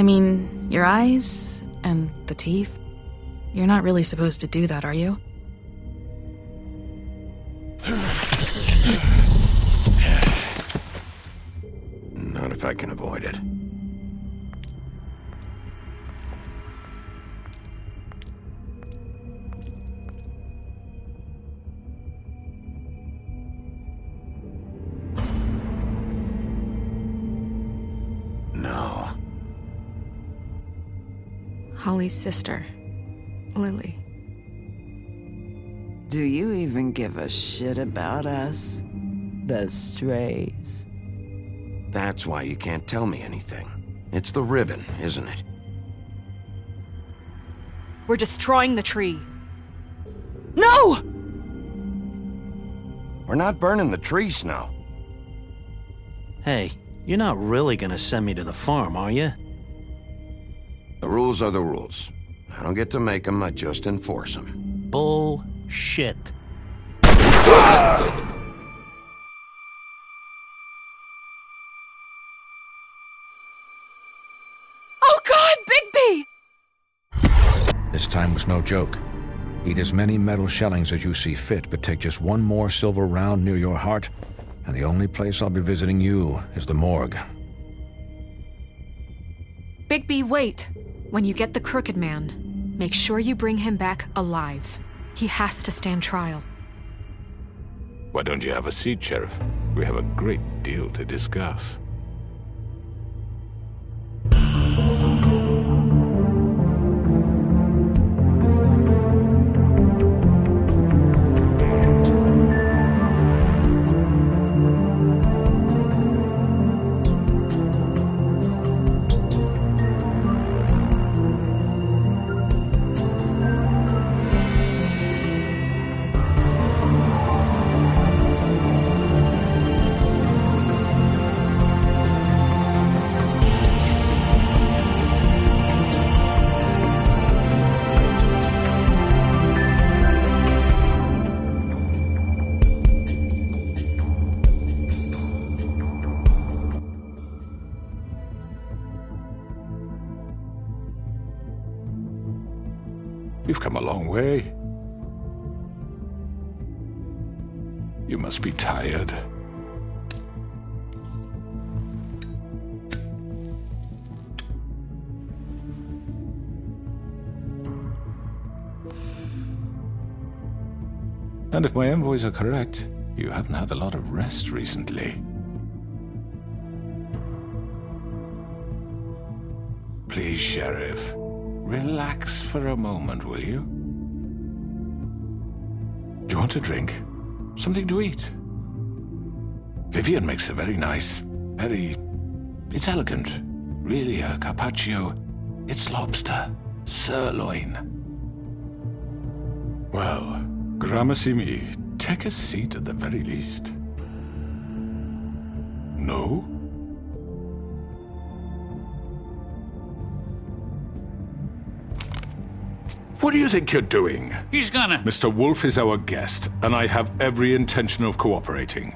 I mean, your eyes and the teeth. You're not really supposed to do that, are you? Not if I can avoid it. No. Holly's sister, Lily. Do you even give a shit about us? The strays. That's why you can't tell me anything. It's the ribbon, isn't it? We're destroying the tree. No! We're not burning the tree, Snow. Hey, you're not really gonna send me to the farm, are you? The rules are the rules. I don't get to make them, I just enforce them. Bullshit. Oh God, Bigby! This time was no joke. Eat as many metal shellings as you see fit, but take just one more silver round near your heart, and the only place I'll be visiting you is the morgue. Bigby, wait. When you get the Crooked Man, make sure you bring him back alive. He has to stand trial. Why don't you have a seat, Sheriff? We have a great deal to discuss. You've come a long way. You must be tired. And if my envoys are correct, you haven't had a lot of rest recently. Please, Sheriff. Relax for a moment, will you? Do you want a drink? Something to eat? Vivian makes a very nice, it's elegant. Really, a carpaccio. It's lobster. Sirloin. Well, gramercy me. Take a seat at the very least. No? What do you think you're doing? He's gonna... Mr. Wolf is our guest, and I have every intention of cooperating.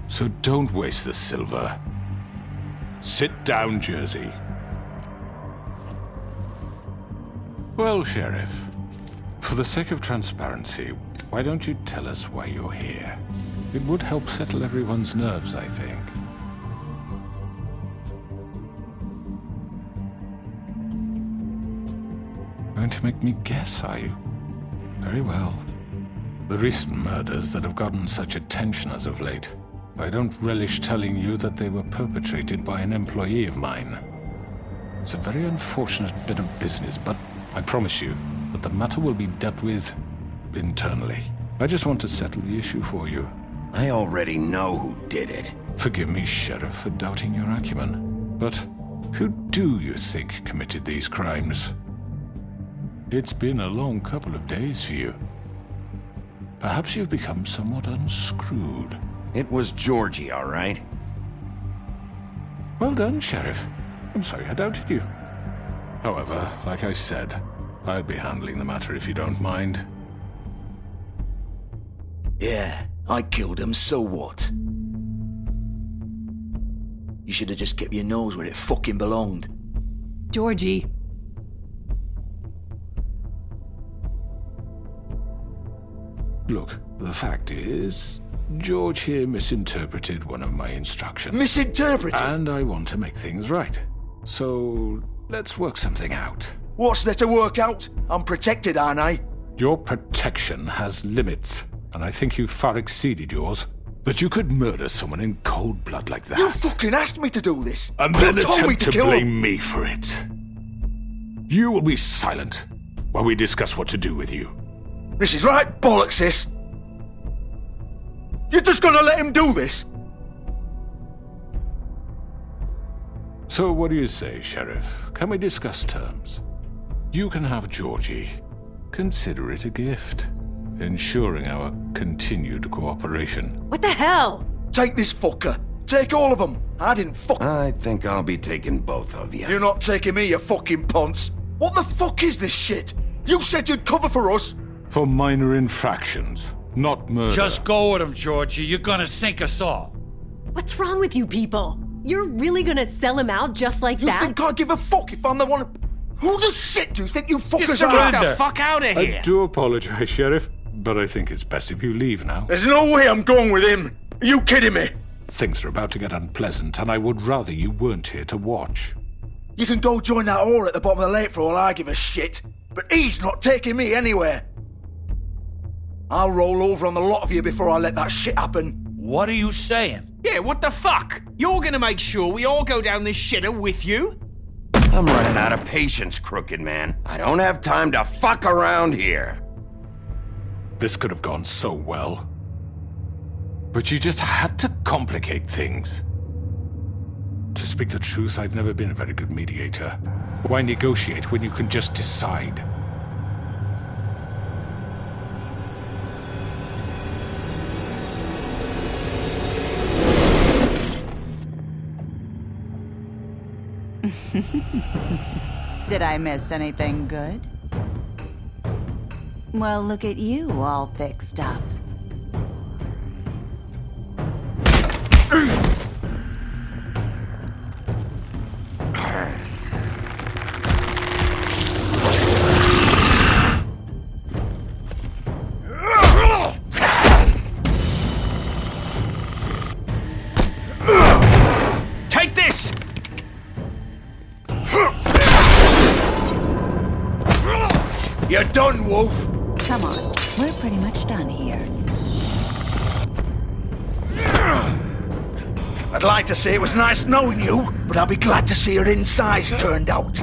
So don't waste the silver. Sit down, Jersey. Well, Sheriff, for the sake of transparency, why don't you tell us why you're here? It would help settle everyone's nerves, I think. Going to make me guess, are you? Very well. The recent murders that have gotten such attention as of late, I don't relish telling you that they were perpetrated by an employee of mine. It's a very unfortunate bit of business, but I promise you that the matter will be dealt with internally. I just want to settle the issue for you. I already know who did it. Forgive me, Sheriff, for doubting your acumen, but who do you think committed these crimes? It's been a long couple of days for you. Perhaps you've become somewhat unscrewed. It was Georgie, all right? Well done, Sheriff. I'm sorry I doubted you. However, like I said, I'd be handling the matter if you don't mind. Yeah, I killed him, so what? You should have just kept your nose where it fucking belonged. Georgie. Look, the fact is, George here misinterpreted one of my instructions. Misinterpreted? And I want to make things right. So, let's work something out. What's there to work out? I'm protected, aren't I? Your protection has limits, and I think you've far exceeded yours. But you could murder someone in cold blood like that. You fucking asked me to do this! And then You told me attempt to kill blame him. me for it. You will be silent while we discuss what to do with you. This is right bollocks, this! You're just gonna let him do this? So what do you say, Sheriff? Can we discuss terms? You can have Georgie. Consider it a gift, ensuring our continued cooperation. What the hell? Take this fucker. Take all of them. I didn't fuck. I think I'll be taking both of you. You're not taking me, you fucking ponce. What the fuck is this shit? You said you'd cover for us. For minor infractions, not murder. Just go with him, Georgie. You're gonna sink us all. What's wrong with you people? You're really gonna sell him out just like You that? think I give a fuck if I'm the one? Who the shit do you think you fuckers surrender. are? Get the fuck out of I do apologize, Sheriff, but I think it's best if you leave now. There's no way I'm going with him. Are you kidding me? Things are about to get unpleasant, and I would rather you weren't here to watch. You can go join that whore at the bottom of the lake for all I give a shit. But he's not taking me anywhere. I'll roll over on the lot of you before I let that shit happen. What are you saying? Yeah, what the fuck? You're gonna make sure we all go down this shitter with you? I'm running out of patience, crooked man. I don't have time to fuck around here. This could have gone so well. But you just had to complicate things. To speak the truth, I've never been a very good mediator. Why negotiate when you can just decide? Did I miss anything good? Well, look at you all fixed up. Take this! You're done, Wolf. Come on, we're pretty much done here. I'd like to say it was nice knowing you, but I'll be glad to see your insides turned out.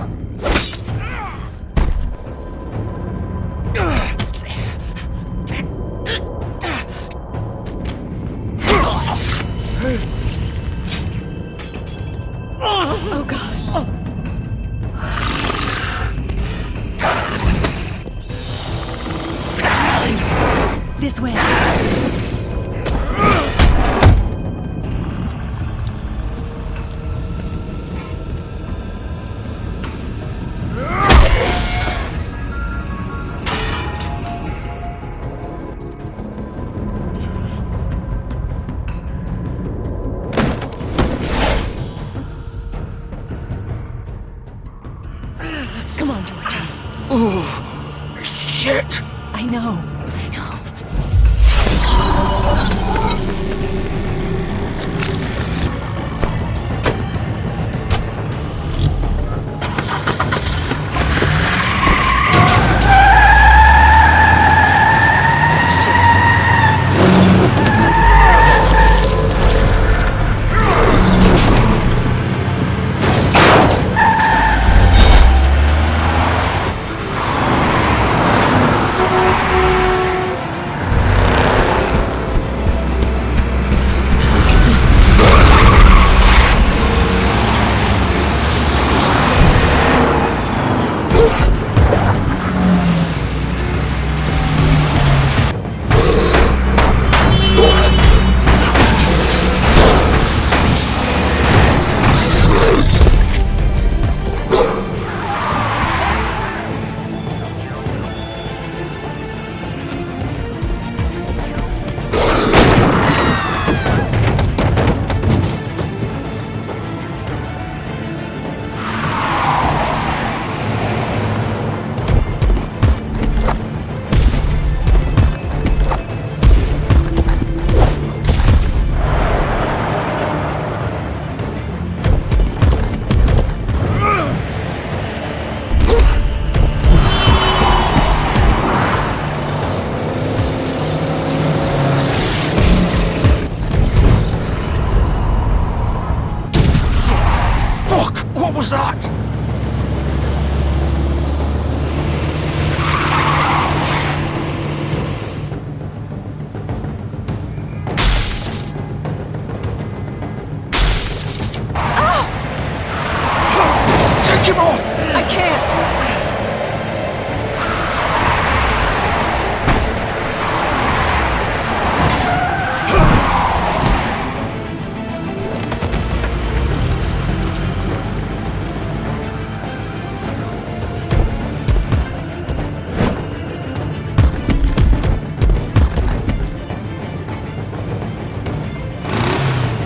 Oh, God. Oh. This way. Come on, Georgie. Oh, shit. I know. was that? Take him off! I can't!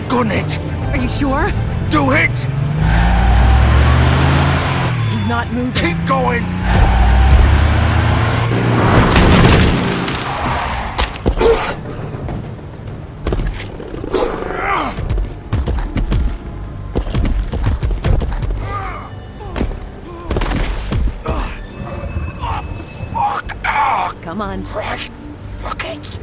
Gun it! Are you sure? Do it! He's not moving. Keep going! Fuck! Come on. Right. Fuck it!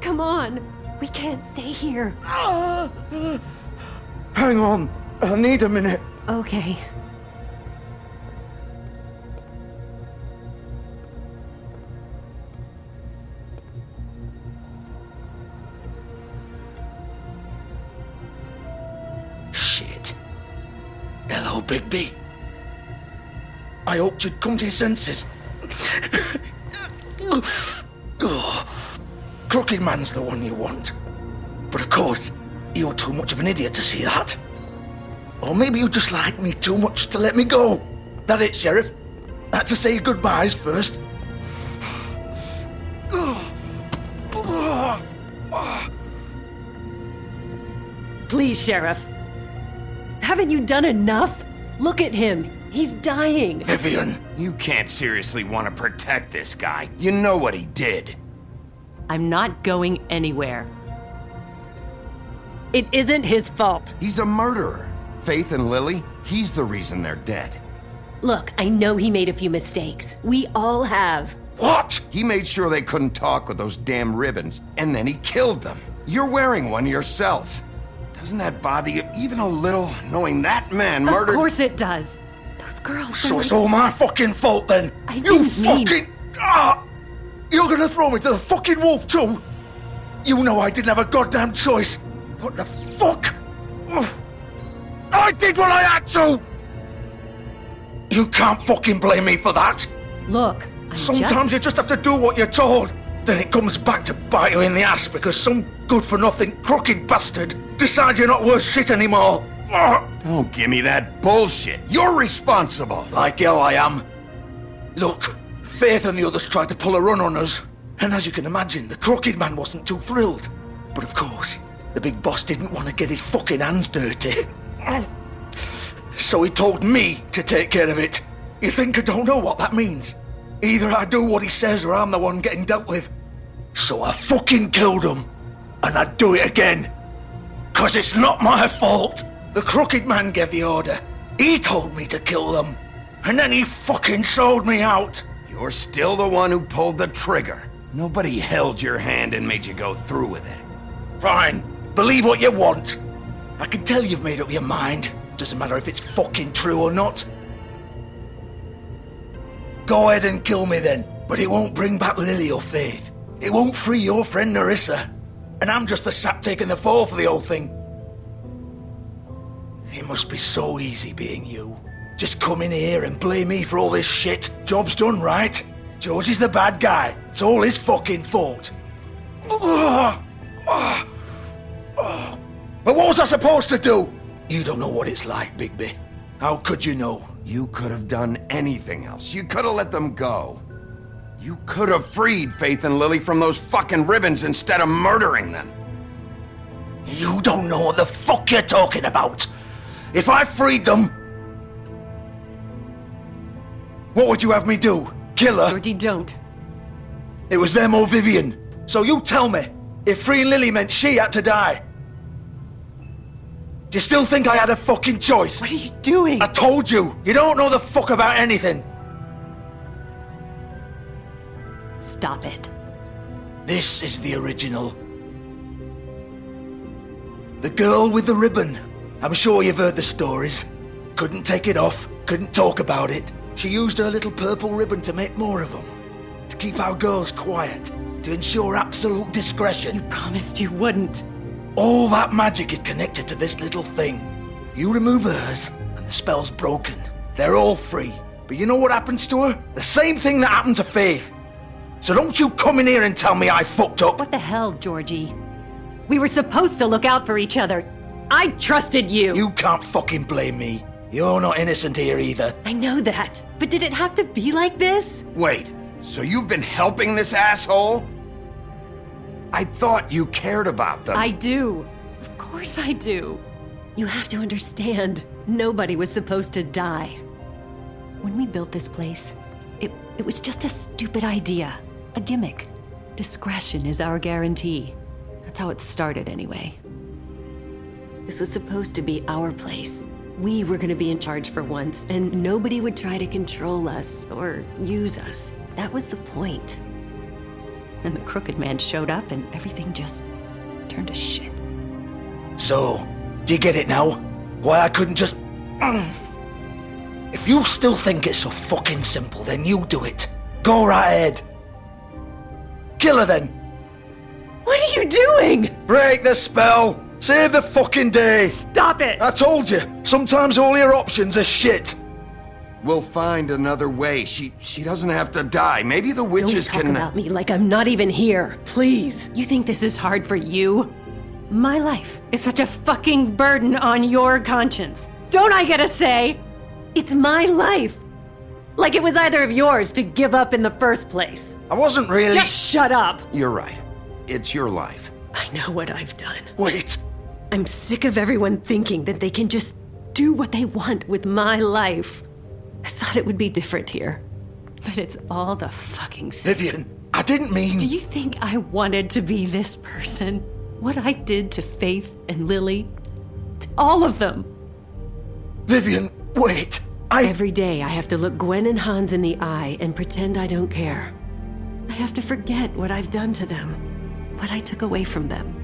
Come on. We can't stay here. Hang on. I need a minute. Okay. Shit. Hello, Bigby. I hoped you'd come to your senses. Crooked Man's the one you want. But of course, you're too much of an idiot to see that. Or maybe you just like me too much to let me go. That it, Sheriff? Had to say goodbyes first. Please, Sheriff. Haven't you done enough? Look at him. He's dying. Vivian. You can't seriously want to protect this guy. You know what he did. I'm not going anywhere. It isn't his fault. He's a murderer. Faith and Lily, he's the reason they're dead. Look, I know he made a few mistakes. We all have. What? He made sure they couldn't talk with those damn ribbons, and then he killed them. You're wearing one yourself. Doesn't that bother you even a little, knowing that man murdered— Of course it does. Those girls— So it's all my fucking fault then? I didn't mean— You're gonna throw me to the fucking wolf too? You know I didn't have a goddamn choice. What the fuck? I did what I had to! You can't fucking blame me for that. Look, Sometimes you just have to do what you're told. Then it comes back to bite you in the ass because some good-for-nothing crooked bastard decides you're not worth shit anymore. Don't give me that bullshit. You're responsible. Like hell I am. Look, Faith and the others tried to pull a run on us. And as you can imagine, the crooked man wasn't too thrilled. But of course, the big boss didn't want to get his fucking hands dirty. So he told me to take care of it. You think I don't know what that means? Either I do what he says or I'm the one getting dealt with. So I fucking killed him. And I'd do it again. 'Cause it's not my fault. The crooked man gave the order. He told me to kill them. And then he fucking sold me out. You're still the one who pulled the trigger. Nobody held your hand and made you go through with it. Fine. Believe what you want. I can tell you've made up your mind. Doesn't matter if it's fucking true or not. Go ahead and kill me then. But it won't bring back Lily or Faith. It won't free your friend Nerissa. And I'm just the sap taking the fall for the whole thing. It must be so easy being you. Just come in here and blame me for all this shit. Job's done, right? George is the bad guy. It's all his fucking fault. But what was I supposed to do? You don't know what it's like, Bigby. How could you know? You could have done anything else. You could have let them go. You could have freed Faith and Lily from those fucking ribbons instead of murdering them. You don't know what the fuck you're talking about. If I freed them, what would you have me do? Kill her? Georgie, don't. It was them or Vivian. So you tell me, if freeing Lily meant she had to die, do you still think I had a fucking choice? What are you doing? I told you, you don't know the fuck about anything. Stop it. This is the original. The girl with the ribbon. I'm sure you've heard the stories. Couldn't take it off, couldn't talk about it. She used her little purple ribbon to make more of them. To keep our girls quiet. To ensure absolute discretion. You promised you wouldn't. All that magic is connected to this little thing. You remove hers, and the spell's broken. They're all free. But you know what happens to her? The same thing that happened to Faith. So don't you come in here and tell me I fucked up. What the hell, Georgie? We were supposed to look out for each other. I trusted you. You can't fucking blame me. You're not innocent here either. I know that. But did it have to be like this? Wait, so you've been helping this asshole? I thought you cared about them. I do. Of course I do. You have to understand, nobody was supposed to die. When we built this place, it was just a stupid idea. A gimmick. Discretion is our guarantee. That's how it started anyway. This was supposed to be our place. We were gonna be in charge for once, and nobody would try to control us or use us. That was the point. And the crooked man showed up and everything just turned to shit. So, do you get it now? Why I couldn't just... If you still think it's so fucking simple, then you do it. Go right ahead. Kill her then. What are you doing? Break the spell. Save the fucking day. Stop it. I told you, sometimes all your options are shit. We'll find another way. She doesn't have to die. Maybe the witches Don't talk can... about me like I'm not even here. Please. You think this is hard for you? My life is such a fucking burden on your conscience. Don't I get a say? It's my life. Like it was either of yours to give up in the first place. I wasn't really... Just shut up. You're right. It's your life. I know what I've done. Wait. I'm sick of everyone thinking that they can just do what they want with my life. I thought it would be different here. But it's all the fucking same. Vivian, I didn't mean... Do you think I wanted to be this person? What I did to Faith and Lily? To all of them? Vivian, wait. Every day I have to look Gwen and Hans in the eye and pretend I don't care. I have to forget what I've done to them. What I took away from them.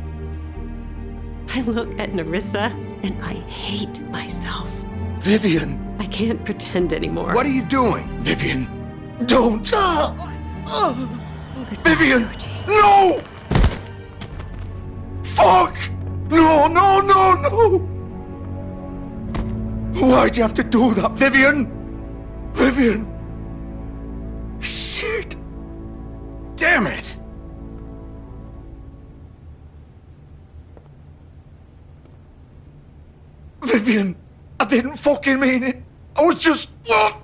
I look at Nerissa and I hate myself. Vivian. I can't pretend anymore. What are you doing? Vivian, don't. Vivian, Georgie. no! Fuck! No, no, no, no! Why'd you have to do that, Vivian? Vivian! Shit! Damn it! Vivian, I didn't fucking mean it. I was just... Oh!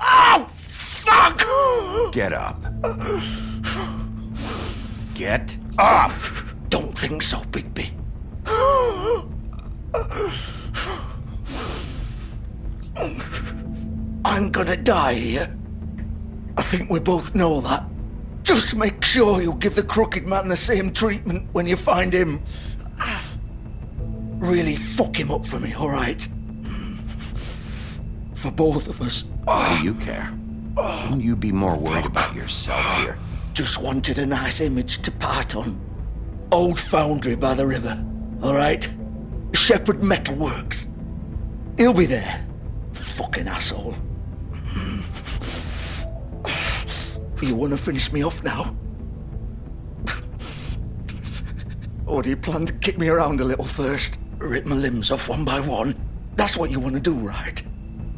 Oh, fuck! Get up. Get up! Don't think so, Bigby. I'm gonna die here. I think we both know that. Just make sure you give the crooked man the same treatment when you find him. Really fuck him up for me, alright? For both of us. Why do you care? Shouldn't you be more worried about yourself here? Just wanted a nice image to part on. Old foundry by the river, alright? Shepherd Metalworks. He'll be there. Fucking asshole. You wanna finish me off now? Or do you plan to kick me around a little first? Rip my limbs off one by one? That's what you wanna do, right?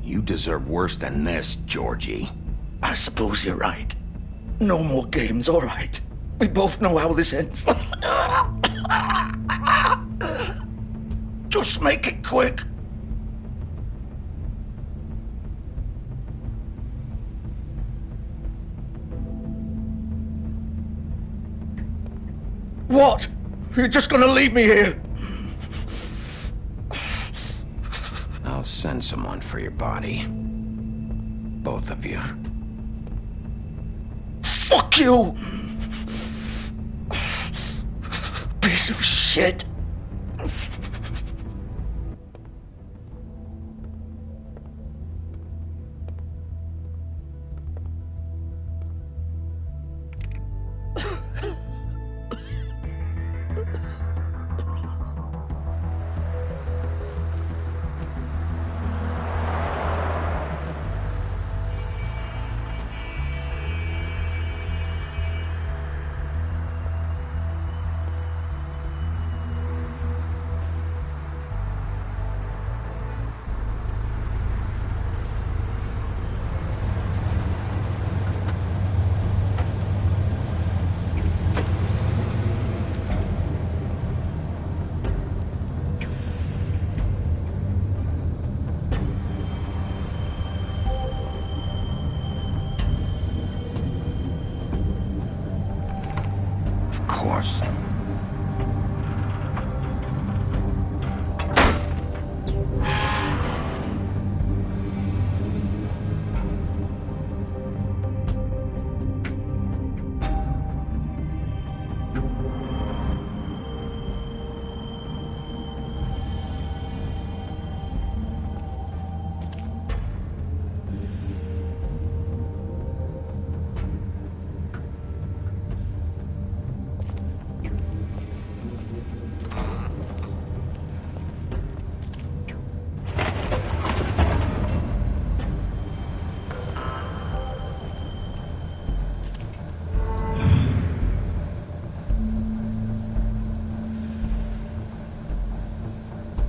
You deserve worse than this, Georgie. I suppose you're right. No more games, alright. We both know how this ends. Just make it quick. What? You're just gonna leave me here? I'll send someone for your body. Both of you. Fuck you! Piece of shit. Course.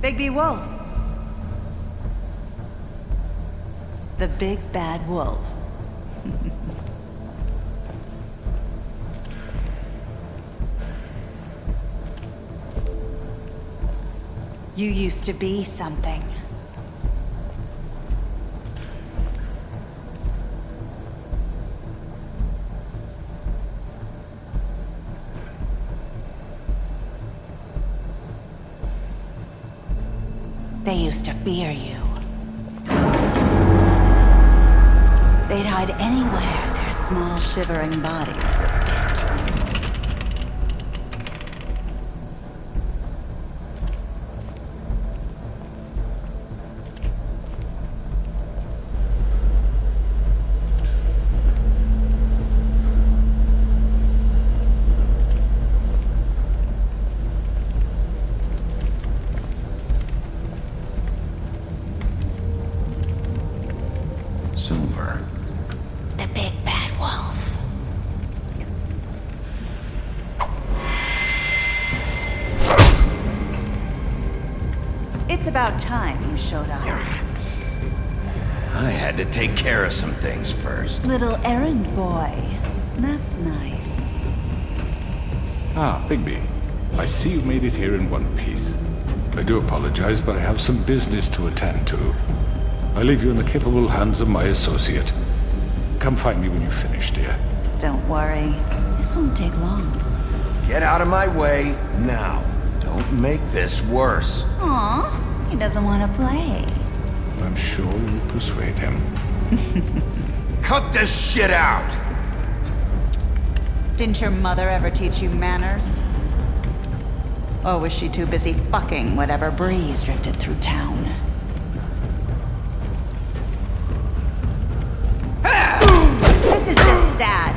Bigby Wolf. The big bad wolf. You used to be something. They used to fear you. They'd hide anywhere their small, shivering bodies would fit. Silver. The big bad wolf. It's about time you showed up. I had to take care of some things first. Little errand boy. That's nice. Ah, Bigby. I see you made it here in one piece. I do apologize, but I have some business to attend to. I leave you in the capable hands of my associate. Come find me when you finish, dear. Don't worry. This won't take long. Get out of my way now. Don't make this worse. Aw, he doesn't want to play. I'm sure you'll persuade him. Cut this shit out! Didn't your mother ever teach you manners? Or was she too busy fucking whatever breeze drifted through town? This is just sad.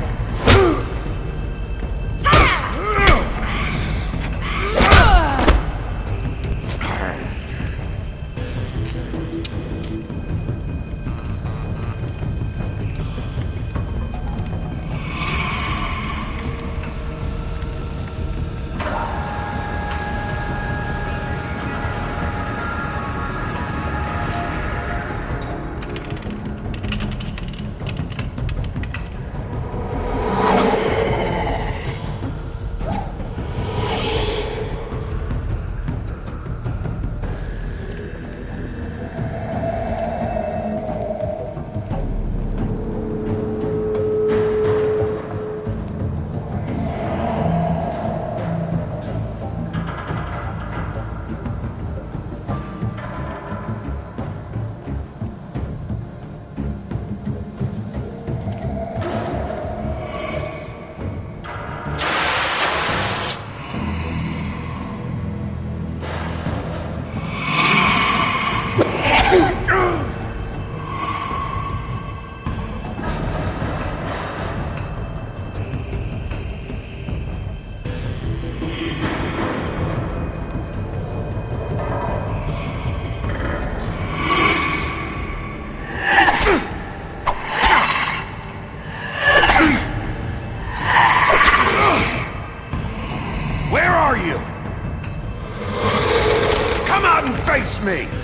Face me!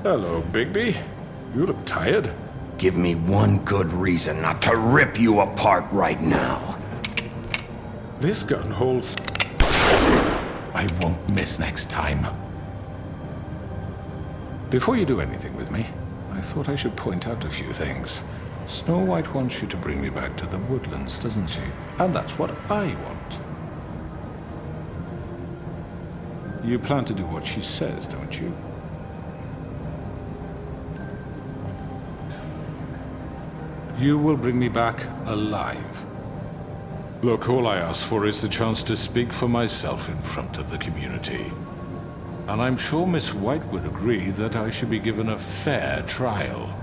Hello, Bigby. You look tired. give me one good reason not to rip you apart right now. This gun holds... I won't miss next time. Before you do anything with me, I thought I should point out a few things. Snow White wants you to bring me back to the woodlands, doesn't she? And that's what I want. You plan to do what she says, don't you? You will bring me back alive. Look, all I ask for is the chance to speak for myself in front of the community. And I'm sure Miss White would agree that I should be given a fair trial.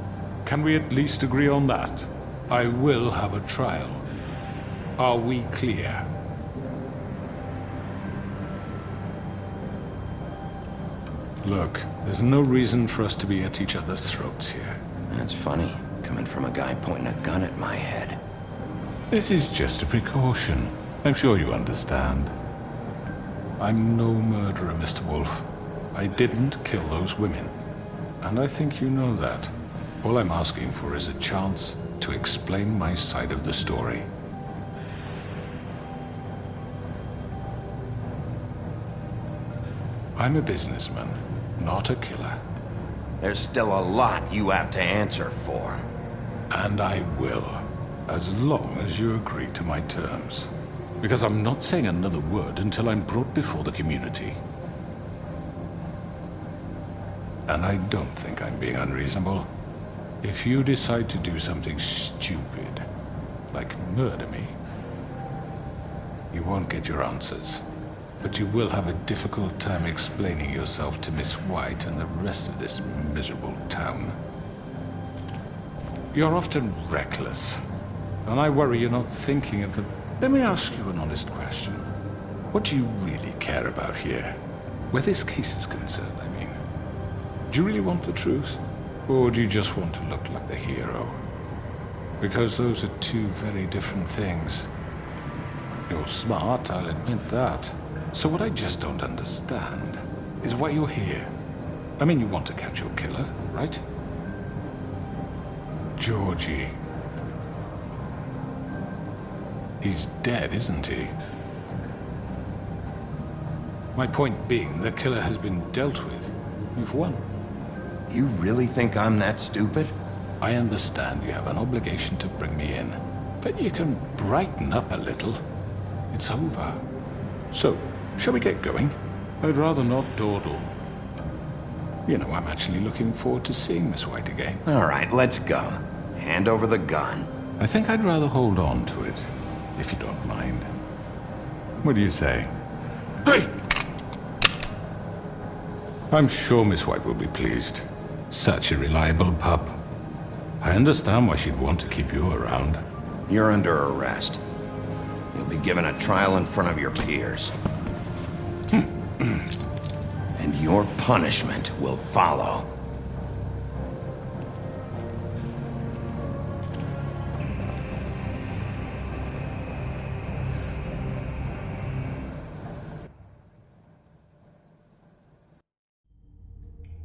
Can we at least agree on that? I will have a trial. Are we clear? Look, there's no reason for us to be at each other's throats here. That's funny, coming from a guy pointing a gun at my head. This is just a precaution. I'm sure you understand. I'm no murderer, Mr. Wolf. I didn't kill those women. And I think you know that. All I'm asking for is a chance to explain my side of the story. I'm a businessman, not a killer. There's still a lot you have to answer for. And I will, as long as you agree to my terms. Because I'm not saying another word until I'm brought before the community. And I don't think I'm being unreasonable. If you decide to do something stupid, like murder me, you won't get your answers. But you will have a difficult time explaining yourself to Miss White and the rest of this miserable town. You're often reckless, and I worry you're not thinking of the... Let me ask you an honest question. What do you really care about here? Where this case is concerned, I mean. Do you really want the truth? Or do you just want to look like the hero? Because those are two very different things. You're smart, I'll admit that. So what I just don't understand is why you're here. I mean, you want to catch your killer, right? Georgie. He's dead, isn't he? My point being, the killer has been dealt with. You've won. You really think I'm that stupid? I understand you have an obligation to bring me in, but you can brighten up a little. It's over. So, shall we get going? I'd rather not dawdle. You know, I'm actually looking forward to seeing Miss White again. All right, let's go. Hand over the gun. I think I'd rather hold on to it, if you don't mind. What do you say? Hey! I'm sure Miss White will be pleased. Such a reliable pup. I understand why she'd want to keep you around. You're under arrest. You'll be given a trial in front of your peers. And your punishment will follow.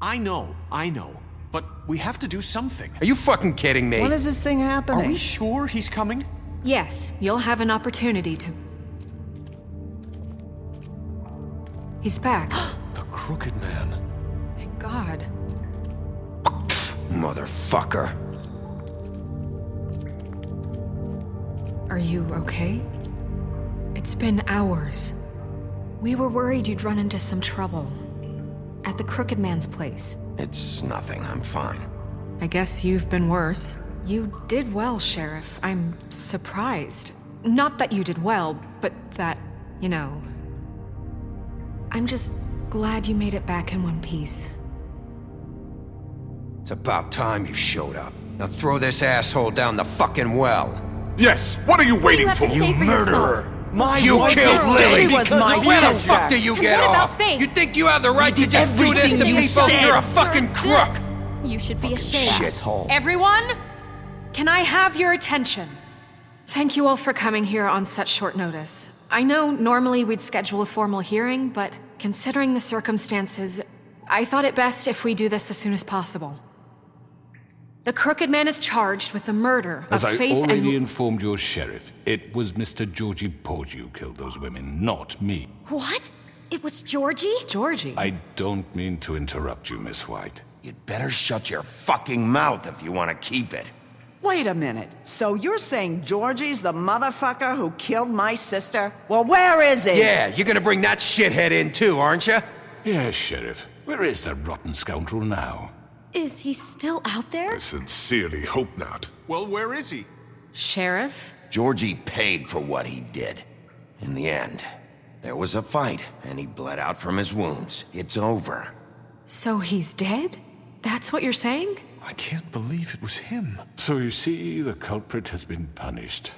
I know. But we have to do something. Are you fucking kidding me? When is this thing happening? Are we sure he's coming? Yes, you'll have an opportunity to... He's back. The Crooked Man. Thank God. Motherfucker. Are you okay? It's been hours. We were worried you'd run into some trouble. At the Crooked Man's place. It's nothing, I'm fine. I guess you've been worse. You did well, Sheriff. I'm surprised. Not that you did well, but that, you know... I'm just glad you made it back in one piece. It's about time you showed up. Now throw this asshole down the fucking well. Yes! What are you waiting for? You murderer! You killed Lily! She was my Where the sister. fuck do you get what about off? Faith? You think you have the right to just do this to everything you people? said. You're a fucking crook! You should be ashamed. Shithole. Everyone, can I have your attention? Thank you all for coming here on such short notice. I know normally we'd schedule a formal hearing, but considering the circumstances, I thought it best if we do this as soon as possible. The Crooked Man is charged with the murder of As I Faith already informed your sheriff, it was Mr. Georgie Porgy who killed those women, not me. What? It was Georgie? Georgie? I don't mean to interrupt you, Miss White. You'd better shut your fucking mouth if you want to keep it. Wait a minute. So you're saying Georgie's the motherfucker who killed my sister? Well, where is he? Yeah, you're gonna bring that shithead in too, aren't you? Yes, Sheriff. Where is that rotten scoundrel now? Is he still out there? I sincerely hope not. Well, where is he? Sheriff? Georgie paid for what he did. In the end, there was a fight, and he bled out from his wounds. It's over. So he's dead? That's what you're saying? I can't believe it was him. So you see, the culprit has been punished.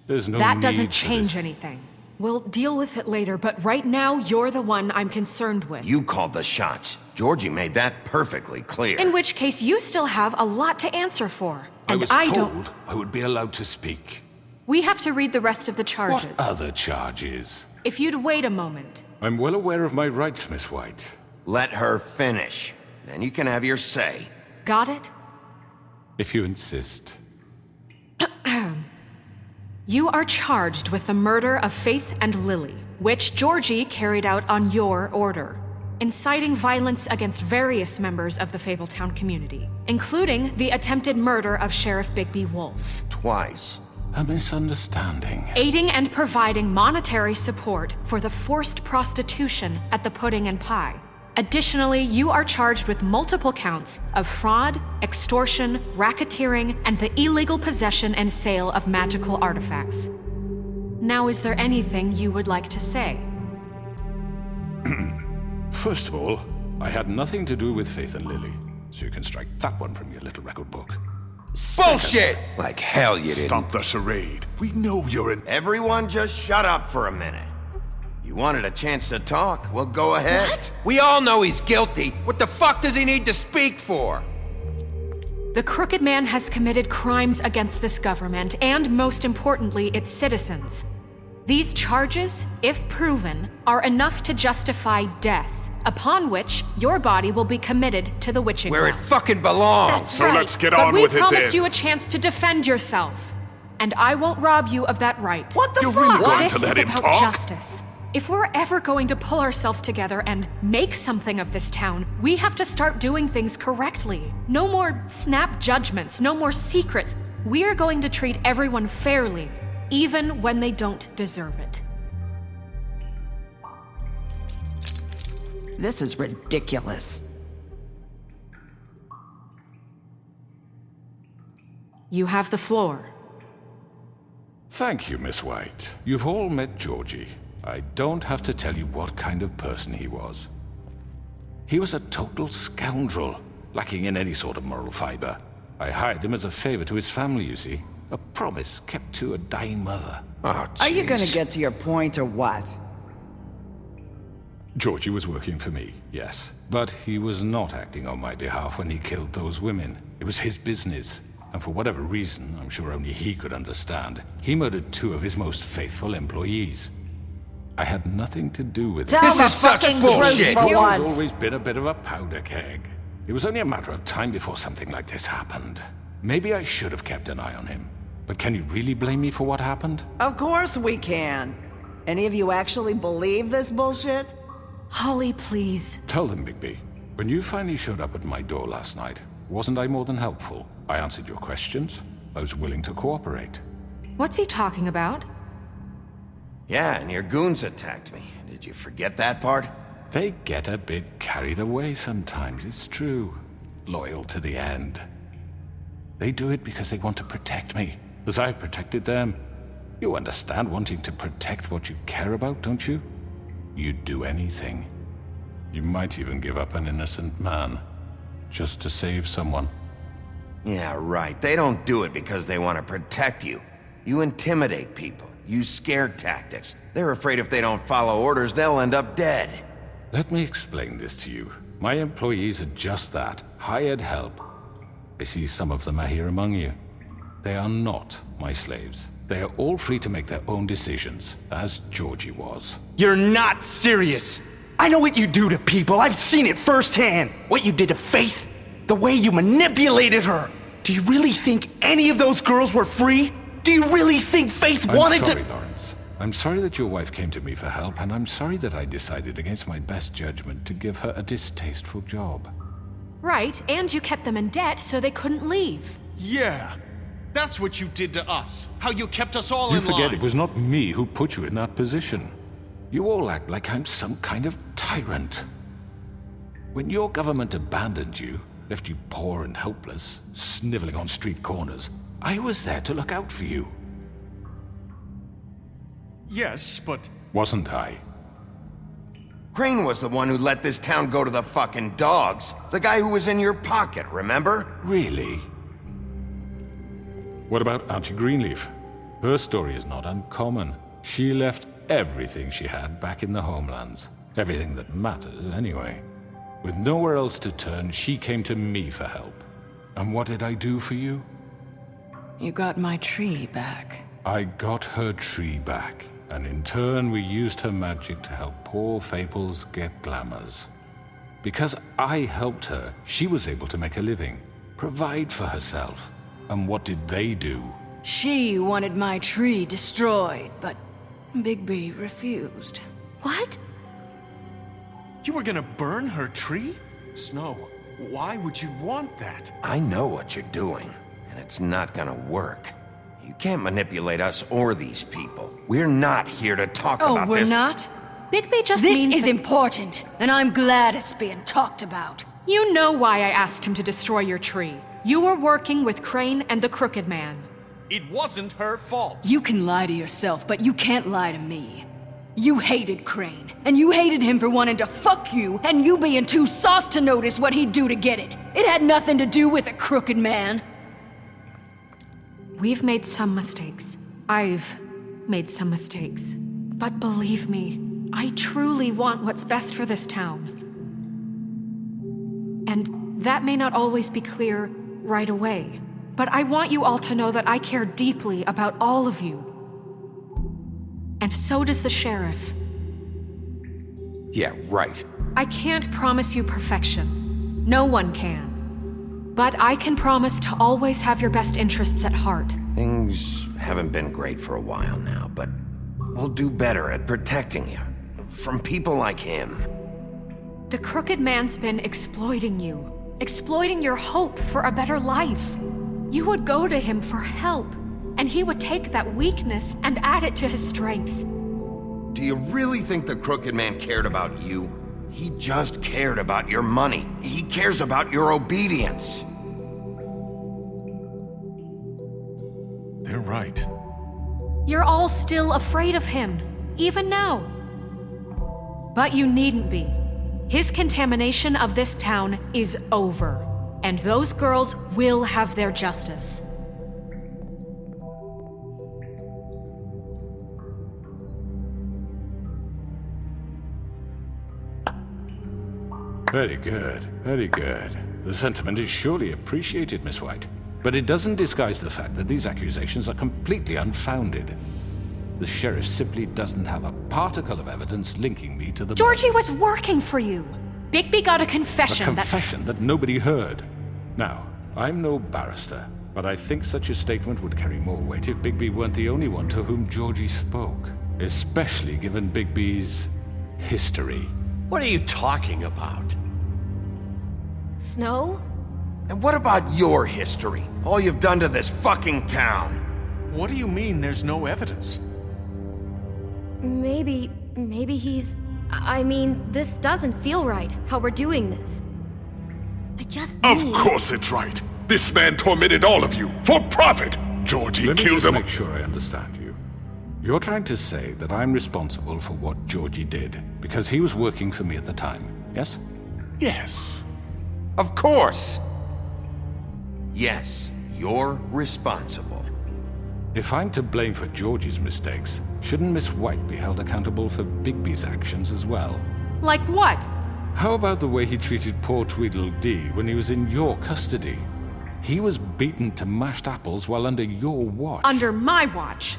There's no That need doesn't for change this. anything. We'll deal with it later, but right now, you're the one I'm concerned with. You called the shots. Georgie made that perfectly clear. In which case, you still have a lot to answer for. I And was don't. told I would be allowed to speak. We have to read the rest of the charges. What other charges? If you'd wait a moment. I'm well aware of my rights, Miss White. Let her finish. Then you can have your say. Got it? If you insist. You are charged with the murder of Faith and Lily, which Georgie carried out on your order, inciting violence against various members of the Fabletown community, including the attempted murder of Sheriff Bigby Wolf. Twice. A misunderstanding. Aiding and providing monetary support for the forced prostitution at the Pudding and Pie. Additionally, you are charged with multiple counts of fraud, extortion, racketeering, and the illegal possession and sale of magical artifacts. Now, is there anything you would like to say? First of all, I had nothing to do with Faith and Lily, so you can strike that one from your little record book. Bullshit! Like hell you didn't. Stop the charade. We know you're in... Everyone just shut up for a minute. You wanted a chance to talk, well, go ahead. What? We all know he's guilty. What the fuck does he need to speak for? The Crooked Man has committed crimes against this government and, most importantly, its citizens. These charges, if proven, are enough to justify death, upon which your body will be committed to the witching Where it well. fucking belongs. That's So right. let's get But on we with it promised then. you a chance to defend yourself, and I won't rob you of that right. What the You're fuck? really going This to let is him about talk? justice. If we're ever going to pull ourselves together and make something of this town, we have to start doing things correctly. No more snap judgments, no more secrets. We are going to treat everyone fairly, even when they don't deserve it. This is ridiculous. You have the floor. Thank you, Miss White. You've all met Georgie. I don't have to tell you what kind of person he was. He was a total scoundrel, lacking in any sort of moral fiber. I hired him as a favor to his family, you see. A promise kept to a dying mother. Oh, Are you jeez. gonna get to your point or what? Georgie was working for me, yes. But he was not acting on my behalf when he killed those women. It was his business. And for whatever reason, I'm sure only he could understand, he murdered 2 of his most faithful employees. I had nothing to do with it. Tell the fucking truth for George has once. always been a bit of a powder keg. It was only a matter of time before something like this happened. Maybe I should have kept an eye on him. But can you really blame me for what happened? Of course we can. Any of you actually believe this bullshit? Holly, please. Tell them, Bigby. When you finally showed up at my door last night, wasn't I more than helpful? I answered your questions. I was willing to cooperate. What's he talking about? Yeah, and your goons attacked me. Did you forget that part? They get a bit carried away sometimes, it's true. Loyal to the end. They do it because they want to protect me, as I protected them. You understand wanting to protect what you care about, don't you? You'd do anything. You might even give up an innocent man, just to save someone. Yeah, right. They don't do it because they want to protect you. You intimidate people, use scare tactics. They're afraid if they don't follow orders, they'll end up dead. Let me explain this to you. My employees are just that, hired help. I see some of them are here among you. They are not my slaves. They are all free to make their own decisions, as Georgie was. You're not serious. I know what you do to people. I've seen it firsthand. What you did to Faith. The way you manipulated her. Do you really think any of those girls were free? Do you really think Faith wanted I'm sorry, to— Lawrence. I'm sorry that your wife came to me for help, and I'm sorry that I decided against my best judgment to give her a distasteful job. Right, and you kept them in debt so they couldn't leave. Yeah, that's what you did to us. How you kept us all You in forget line. it was not me who put you in that position. You all act like I'm some kind of tyrant. When your government abandoned you, left you poor and helpless, sniveling on street corners, I was there to look out for you. Yes, but... Wasn't I? Crane was the one who let this town go to the fucking dogs. The guy who was in your pocket, remember? Really? What about Auntie Greenleaf? Her story is not uncommon. She left everything she had back in the homelands. Everything that matters, anyway. With nowhere else to turn, she came to me for help. And what did I do for you? You got my tree back. I got her tree back, and in turn we used her magic to help poor Fables get glamours. Because I helped her, she was able to make a living, provide for herself. And what did they do? She wanted my tree destroyed, but Bigby refused. What? You were gonna burn her tree? Snow, why would you want that? I know what you're doing, and it's not gonna work. You can't manipulate us or these people. We're not here to talk about this. Oh, we're not? Bigby just This means is that- important, and I'm glad it's being talked about. You know why I asked him to destroy your tree. You were working with Crane and the Crooked Man. It wasn't her fault. You can lie to yourself, but you can't lie to me. You hated Crane, and you hated him for wanting to fuck you, and you being too soft to notice what he'd do to get it. It had nothing to do with the Crooked Man. We've made some mistakes. I've made some mistakes. But believe me, I truly want what's best for this town. And that may not always be clear right away, but I want you all to know that I care deeply about all of you. And so does the sheriff. Yeah, right. I can't promise you perfection. No one can. But I can promise to always have your best interests at heart. Things haven't been great for a while now, but we'll do better at protecting you. From people like him. The Crooked Man's been exploiting you. Exploiting your hope for a better life. You would go to him for help, and he would take that weakness and add it to his strength. Do you really think the Crooked Man cared about you? He just cared about your money. He cares about your obedience. They're right. You're all still afraid of him, even now. But you needn't be. His contamination of this town is over, and those girls will have their justice. Very good, very good. The sentiment is surely appreciated, Miss White. But it doesn't disguise the fact that these accusations are completely unfounded. The sheriff simply doesn't have a particle of evidence linking me to the Georgie was working for you. Bigby got a confession A confession that nobody heard. Now, I'm no barrister, but I think such a statement would carry more weight if Bigby weren't the only one to whom Georgie spoke. Especially given Bigby's history. What are you talking about? Snow? And what about your history? All you've done to this fucking town? What do you mean there's no evidence? Maybe he's... I mean, this doesn't feel right, how we're doing this. I just Of need... course it's right. This man tormented all of you for profit. Georgie Let me killed just them. make sure I understand you. You're trying to say that I'm responsible for what Georgie did because he was working for me at the time, yes? Yes. Of course. Yes, you're responsible. If I'm to blame for Georgie's mistakes, shouldn't Miss White be held accountable for Bigby's actions as well? Like what? How about the way he treated poor Tweedledee when he was in your custody? He was beaten to mashed apples while under your watch. Under my watch.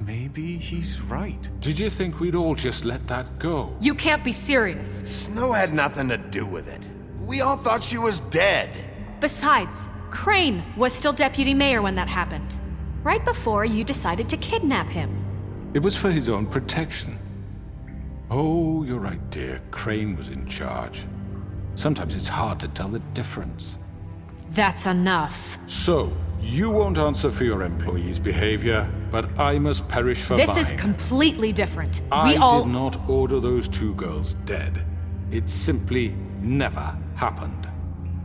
Maybe he's right. Did you think we'd all just let that go? You can't be serious. Snow had nothing to do with it. We all thought she was dead. Besides, Crane was still deputy mayor when that happened. Right before you decided to kidnap him. It was for his own protection. Oh, you're right, dear. Crane was in charge. Sometimes it's hard to tell the difference. That's enough. So, you won't answer for your employees' behavior, but I must perish for This mine. is completely different. I did not order those 2 girls dead. It simply never happened.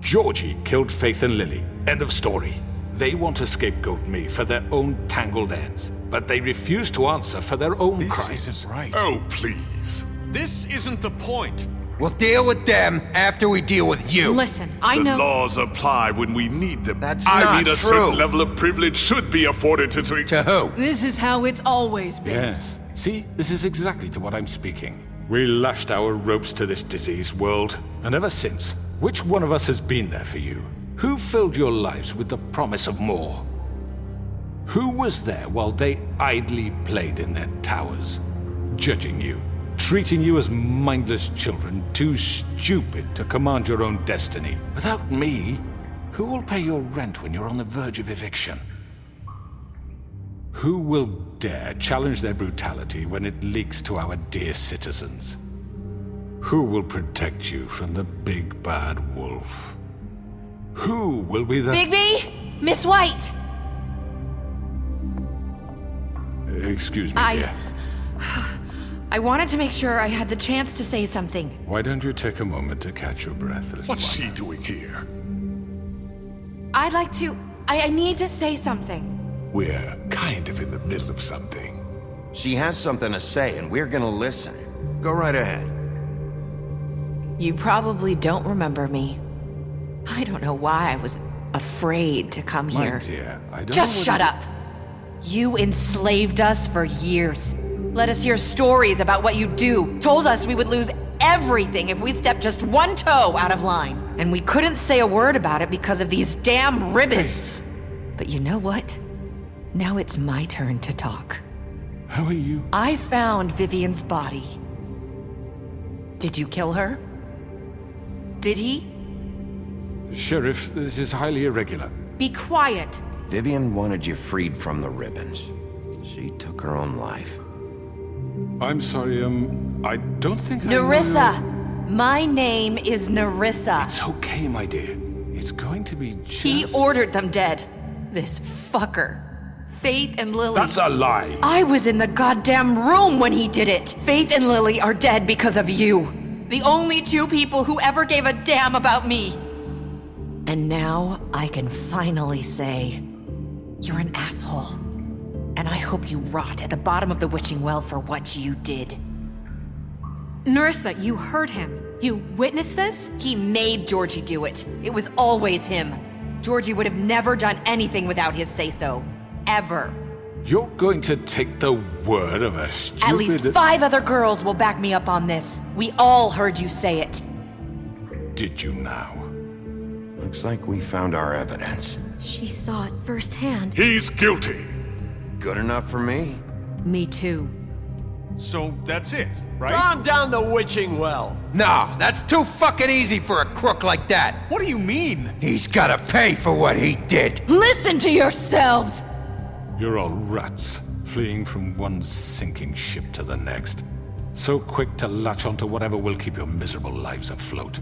Georgie killed Faith and Lily. End of story. They want to scapegoat me for their own tangled ends, but they refuse to answer for their own crimes. This isn't right. Oh, please. This isn't the point. We'll deal with them after we deal with you. Listen, I The know. laws apply when we need them. That's I not mean, a true. certain level of privilege should be afforded to... To who? This is how it's always been. Yes. See, this is exactly to what I'm speaking. We lashed our ropes to this diseased world, and ever since, which one of us has been there for you? Who filled your lives with the promise of more? Who was there while they idly played in their towers, judging you, treating you as mindless children, too stupid to command your own destiny? Without me, who will pay your rent when you're on the verge of eviction? Who will dare challenge their brutality when it leaks to our dear citizens? Who will protect you from the big bad wolf? Who will be the... Bigby? Miss White! Excuse me, dear. I wanted to make sure I had the chance to say something. Why don't you take a moment to catch your breath, little What's one? she doing here? I'd like to... I need to say something. We're kind of in the middle of something. She has something to say, and we're gonna listen. Go right ahead. You probably don't remember me. I don't know why I was afraid to come My here. dear, I don't Just know shut up. You enslaved us for years. Let us hear stories about what you do. Told us we would lose everything if we stepped just one toe out of line. And we couldn't say a word about it because of these damn ribbons. But you know what? Now it's my turn to talk. How are you? I found Vivian's body. Did you kill her? Did he? Sheriff, this is highly irregular. Be quiet. Vivian wanted you freed from the ribbons. She took her own life. I'm sorry, I don't think I know Nerissa! your- My name is Nerissa. It's okay, my dear. It's going to be just... He ordered them dead. This fucker. Faith and Lily. That's a lie. I was in the goddamn room when he did it. Faith and Lily are dead because of you. The only 2 people who ever gave a damn about me. And now I can finally say, you're an asshole. And I hope you rot at the bottom of the witching well for what you did. Nerissa, you heard him. You witnessed this? He made Georgie do it. It was always him. Georgie would have never done anything without his say-so. Ever. You're going to take the word of a stupid... At least 5 other girls will back me up on this. We all heard you say it. Did you now? Looks like we found our evidence. She saw it firsthand. He's guilty. Good enough for me. Me too. So that's it, right? Calm down the witching well. No, that's too fucking easy for a crook like that. What do you mean? He's gotta pay for what he did. Listen to yourselves! You're all rats, fleeing from one sinking ship to the next. So quick to latch onto whatever will keep your miserable lives afloat.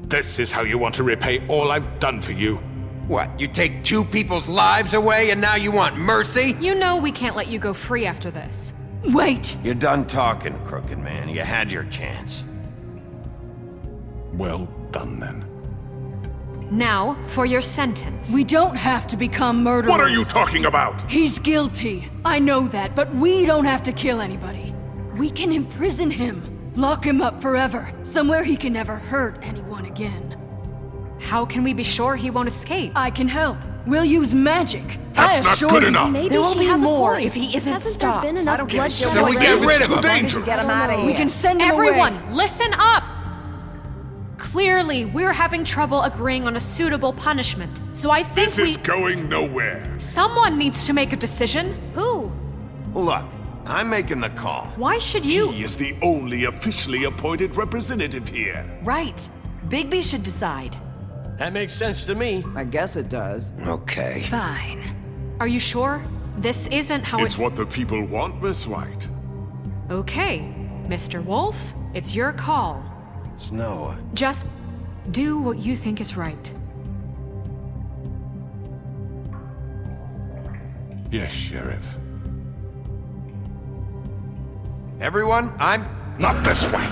This is how you want to repay all I've done for you? What, you take 2 people's lives away and now you want mercy? You know we can't let you go free after this. Wait! You're done talking, crooked man. You had your chance. Well done, then. Now, for your sentence. We don't have to become murderers. What are you talking about? He's guilty. I know that, but we don't have to kill anybody. We can imprison him. Lock him up forever. Somewhere he can never hurt anyone again. How can we be sure he won't escape? I can help. We'll use magic. That's not good enough. Maybe There will she be has more a point. if he isn't Hasn't stopped. there been enough bloodshed? So we get rid of him. Dangerous. Get him out of here. We can send him Everyone, away. listen up! Clearly, we're having trouble agreeing on a suitable punishment, so I think This is going nowhere. Someone needs to make a decision. Who? Look, I'm making the call. Why should you? He is the only officially appointed representative here. Right. Bigby should decide. That makes sense to me. I guess it does. Okay. Fine. Are you sure? This isn't how It's what the people want, Miss White. Okay, Mr. Wolf, it's your call. Snow. Just do what you think is right. Yes, Sheriff. Everyone, I'm... Not this way.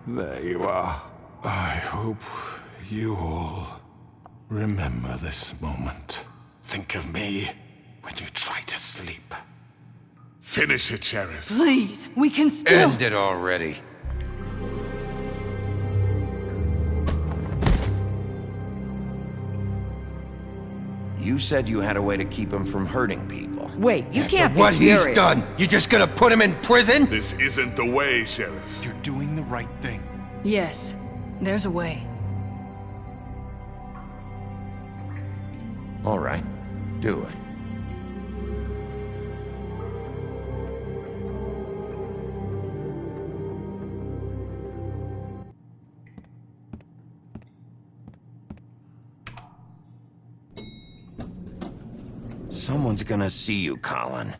There you are. I hope you all remember this moment. Think of me when you try to sleep. Finish it, Sheriff. Please, we can still... End it already. You said you had a way to keep him from hurting people. Wait, you After can't be what serious. he's done, you just gonna put him in prison? This isn't the way, Sheriff. You're doing the right thing. Yes, there's a way. All right, do it. Someone's gonna see you, Colin.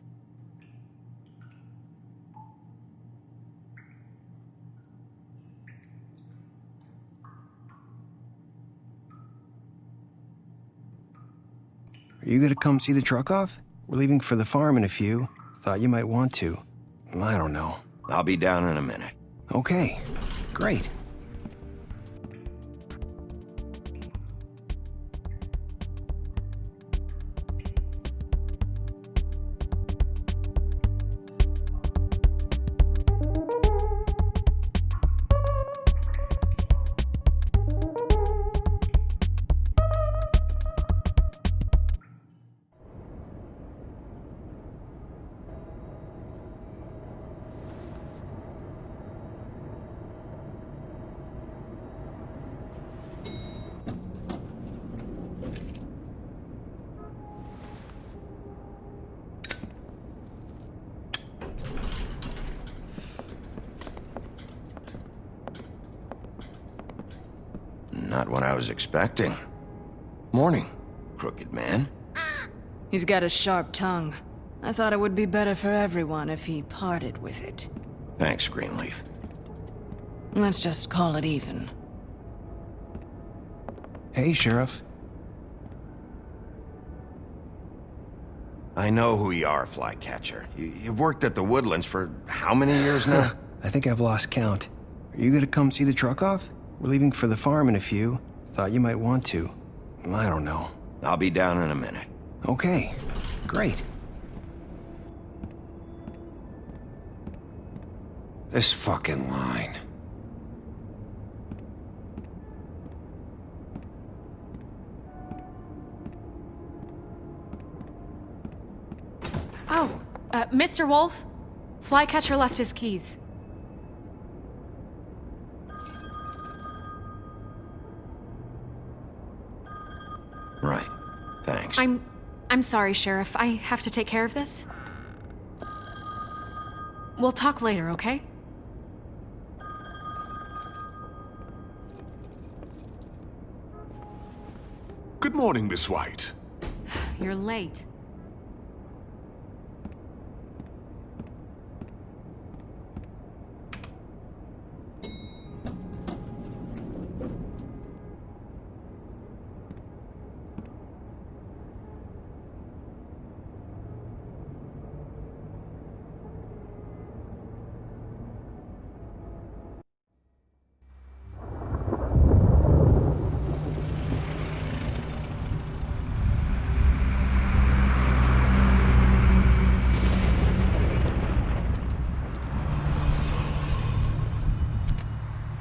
Are you gonna come see the truck off? We're leaving for the farm in a few. Thought you might want to. I don't know. I'll be down in a minute. Okay, great. Not what I was expecting. Morning, crooked man. He's got a sharp tongue. I thought it would be better for everyone if he parted with it. Thanks, Greenleaf. Let's just call it even. Hey, Sheriff. I know who you are, Flycatcher. You've worked at the Woodlands for how many years now? I think I've lost count. Are you gonna come see the truck off? We're leaving for the farm in a few. Thought you might want to. I don't know. I'll be down in a minute. Okay, great. This fucking line. Oh, Mr. Wolf, Flycatcher left his keys. Right. Thanks. I'm sorry, Sheriff. I have to take care of this. We'll talk later, okay? Good morning, Miss White. You're late.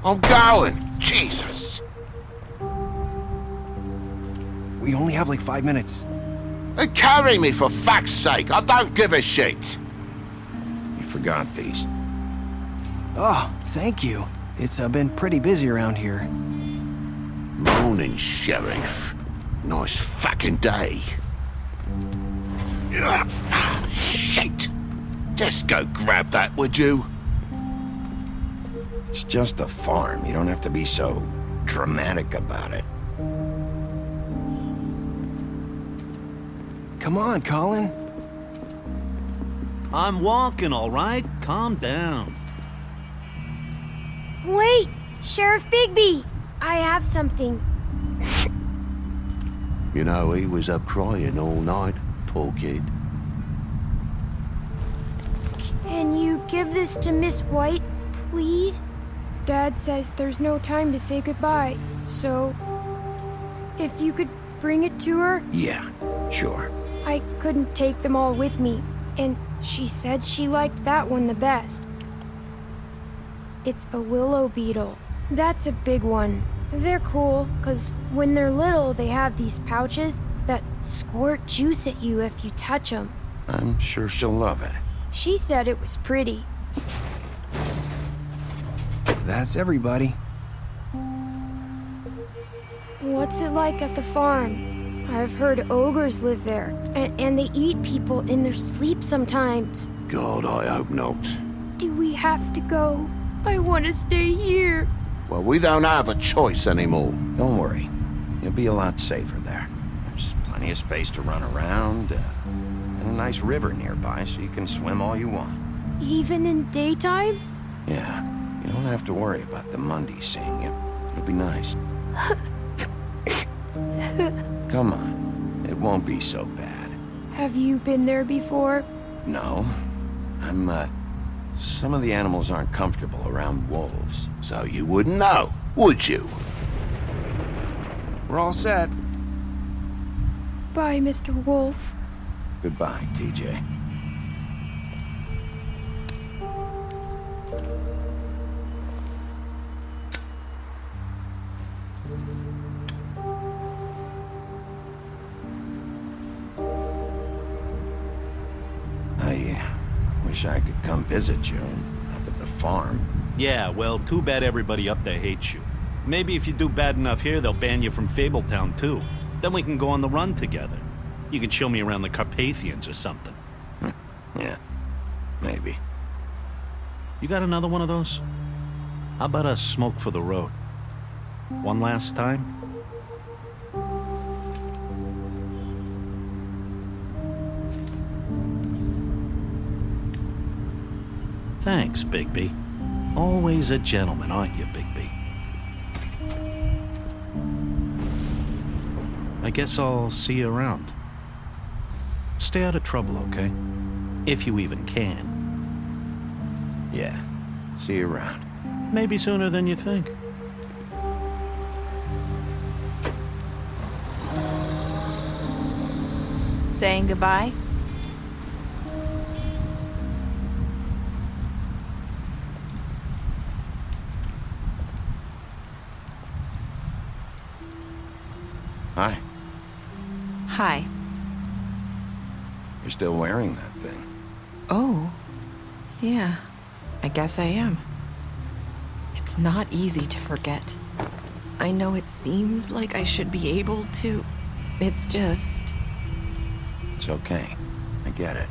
I'm going! Jesus! We only have like 5 minutes. Carry me for fuck's sake, I don't give a shit. You forgot these. Oh, thank you. It's been pretty busy around here. Morning, Sheriff. Nice fucking day. Shit! Just go grab that, would you? It's just a farm. You don't have to be so dramatic about it. Come on, Colin. I'm walking, all right? Calm down. Wait! Sheriff Bigby! I have something. You know, he was up crying all night, poor kid. Can you give this to Miss White, please? Dad says there's no time to say goodbye, so if you could bring it to her? Yeah, sure. I couldn't take them all with me, and she said she liked that one the best. It's a willow beetle. That's a big one. They're cool, 'cause when they're little, they have these pouches that squirt juice at you if you touch them. I'm sure she'll love it. She said it was pretty. That's everybody. What's it like at the farm? I've heard ogres live there, and they eat people in their sleep sometimes. God, I hope not. Do we have to go? I want to stay here. Well, we don't have a choice anymore. Don't worry. You'll be a lot safer there. There's plenty of space to run around, and a nice river nearby so you can swim all you want. Even in daytime? Yeah, you don't have to worry about the Mundy seeing you. It'll be nice. Come on. It won't be so bad. Have you been there before? No. Some of the animals aren't comfortable around wolves. So you wouldn't know, would you? We're all set. Bye, Mr. Wolf. Goodbye, TJ. I wish I could come visit you up at the farm. Yeah, well, too bad everybody up there hates you. Maybe if you do bad enough here, they'll ban you from Fabletown, too. Then we can go on the run together. You can show me around the Carpathians or something. Yeah, maybe. You got another one of those? How about a smoke for the road? One last time? Thanks, Bigby. Always a gentleman, aren't you, Bigby? I guess I'll see you around. Stay out of trouble, okay? If you even can. Yeah, see you around. Maybe sooner than you think. Saying goodbye? Hi. Hi. You're still wearing that thing. Oh. Yeah. I guess I am. It's not easy to forget. I know it seems like I should be able to. It's just... It's okay. I get it.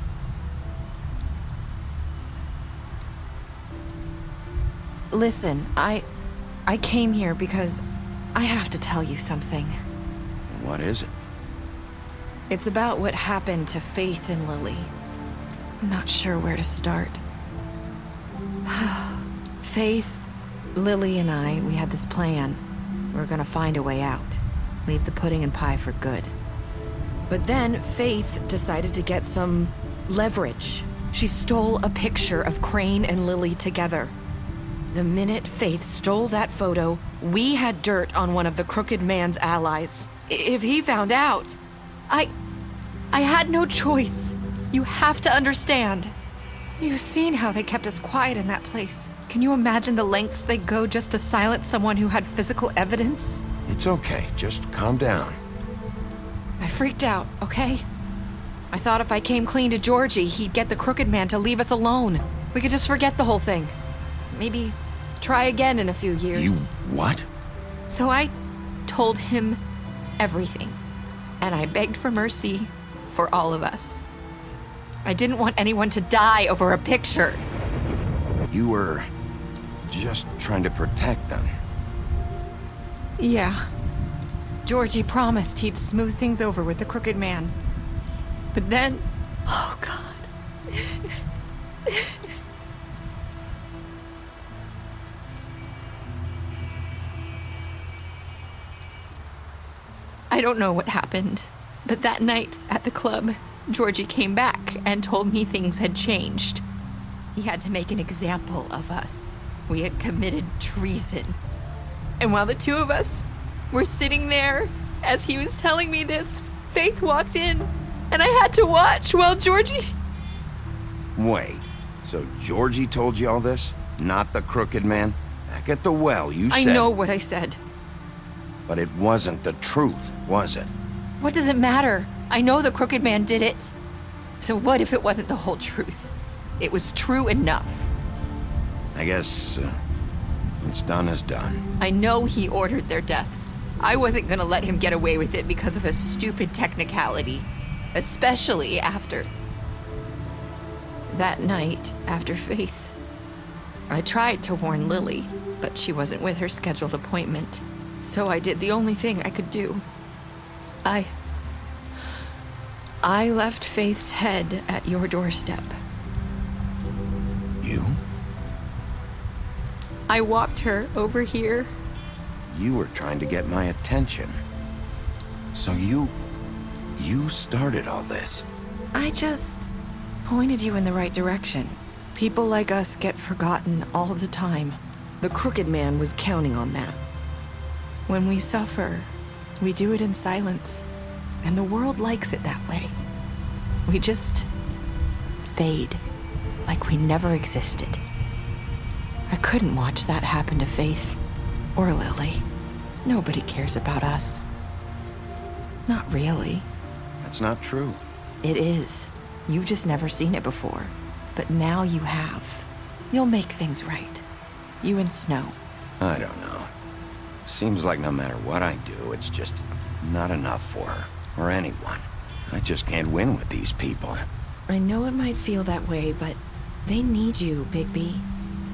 Listen, I came here because I have to tell you something. What is it? It's about what happened to Faith and Lily. I'm not sure where to start. Faith, Lily, and I, we had this plan. We were gonna find a way out. Leave the pudding and pie for good. But then Faith decided to get some leverage. She stole a picture of Crane and Lily together. The minute Faith stole that photo, we had dirt on one of the Crooked Man's allies. If he found out, I had no choice. You have to understand. You've seen how they kept us quiet in that place. Can you imagine the lengths they go just to silence someone who had physical evidence? It's okay. Just calm down. I freaked out, okay? I thought if I came clean to Georgie, he'd get the Crooked Man to leave us alone. We could just forget the whole thing. Maybe try again in a few years. You what? So I told him everything. And I begged for mercy for all of us. I didn't want anyone to die over a picture. You were just trying to protect them. Yeah. Georgie promised he'd smooth things over with the crooked man. But then... Oh, God. I don't know what happened, but that night at the club, Georgie came back and told me things had changed. He had to make an example of us. We had committed treason. And while the two of us were sitting there, as he was telling me this, Faith walked in, and I had to watch while Georgie... Wait, so Georgie told you all this? Not the crooked man? Back at the well, you said... I know what I said. But it wasn't the truth, was it? What does it matter? I know the crooked man did it. So what if it wasn't the whole truth? It was true enough. I guess, what's done is done. I know he ordered their deaths. I wasn't gonna let him get away with it because of a stupid technicality. Especially after... that night, after Faith. I tried to warn Lily, but she wasn't with her scheduled appointment. So I did the only thing I could do. I left Faith's head at your doorstep. You? I walked her over here. You were trying to get my attention. So you started all this. I just pointed you in the right direction. People like us get forgotten all the time. The crooked man was counting on that. When we suffer, we do it in silence, and the world likes it that way. We just fade, like we never existed. I couldn't watch that happen to Faith, or Lily. Nobody cares about us. Not really. That's not true. It is. You've just never seen it before. But now you have. You'll make things right. You and Snow. I don't know. Seems like no matter what I do, it's just not enough for her, or anyone. I just can't win with these people. I know it might feel that way, but they need you, Bigby.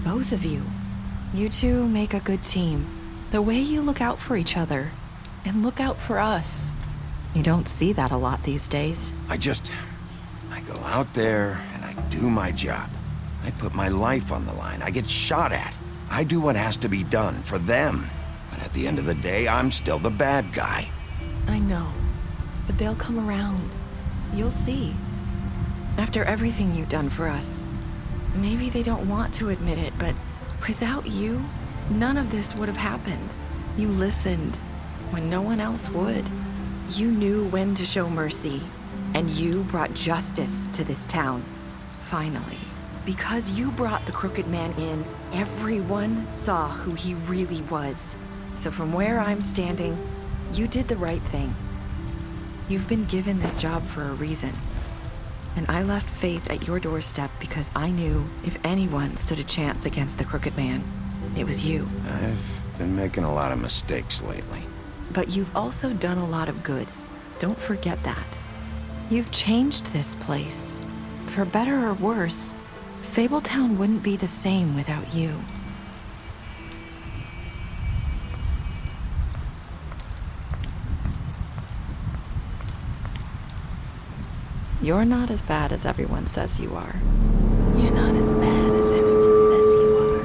Both of you. You two make a good team. The way you look out for each other, and look out for us. You don't see that a lot these days. I go out there and I do my job. I put my life on the line. I get shot at. I do what has to be done for them. But at the end of the day, I'm still the bad guy. I know, but they'll come around. You'll see. After everything you've done for us, maybe they don't want to admit it, but without you, none of this would have happened. You listened when no one else would. You knew when to show mercy, and you brought justice to this town. Finally. Because you brought the crooked man in, everyone saw who he really was. So from where I'm standing, you did the right thing. You've been given this job for a reason. And I left Faith at your doorstep because I knew if anyone stood a chance against the crooked man, it was you. I've been making a lot of mistakes lately. But you've also done a lot of good. Don't forget that. You've changed this place. For better or worse, Fabletown wouldn't be the same without you. You're not as bad as everyone says you are. You're not as bad as everyone says you are.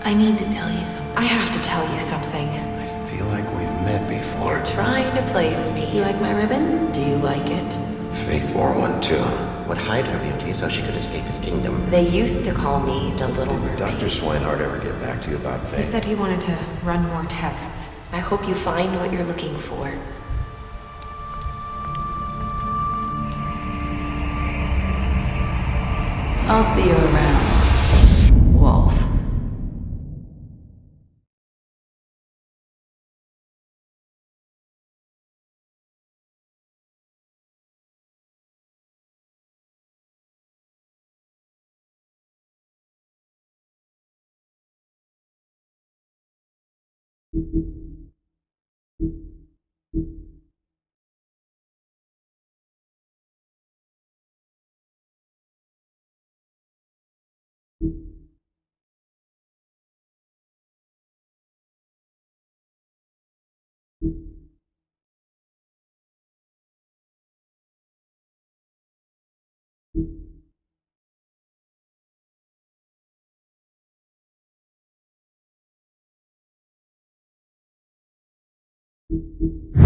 I need to tell you something. I have to tell you something. I feel like we've met before. You're trying to place me. You like my ribbon? Do you like it? Faith wore one too. Would hide her beauty so she could escape his kingdom. They used to call me the Little Mermaid. Dr. Swinehart ever get back to you about Faith? He said he wanted to run more tests. I hope you find what you're looking for. I'll see you around, Wolf. you.